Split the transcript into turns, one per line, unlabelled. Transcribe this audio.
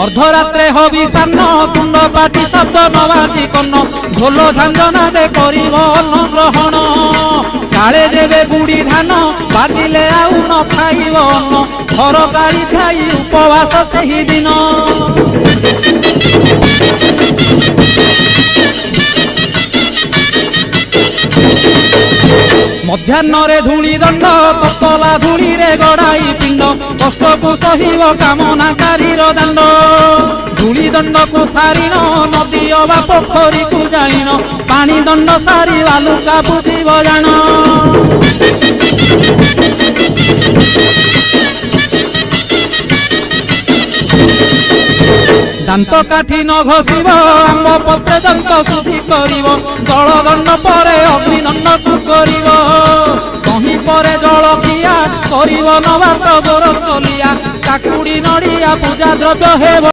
अर्धरात्रे हविषान्न तुंड पाटी शब्द नवाजी कन्न ढोल झांझना दे करिब अन्न ग्रहण काले देवे गुड़ी धान बाजिले आउ न खाइब अन्न घर गाड़ी खाई उपवास सही दिन मध्याह्न धूली दंड ततला धूली रे गड़ाई पिंड कष्ट को सहिब कामनाकारी दांड धूली दंड को सारिन नदी अबा पोखरी को जाइन पानी दंड सारी बालुका बुझीब जान दांत काठी न घोषिब आंब पत्रे दंत शुद्धि करिब जल दंड पर अग्निदंड को करिब कहीं पर जल किया करिब नवात गोरसलिया काकुड़ी नड़िया पूजा द्रव्य हेब।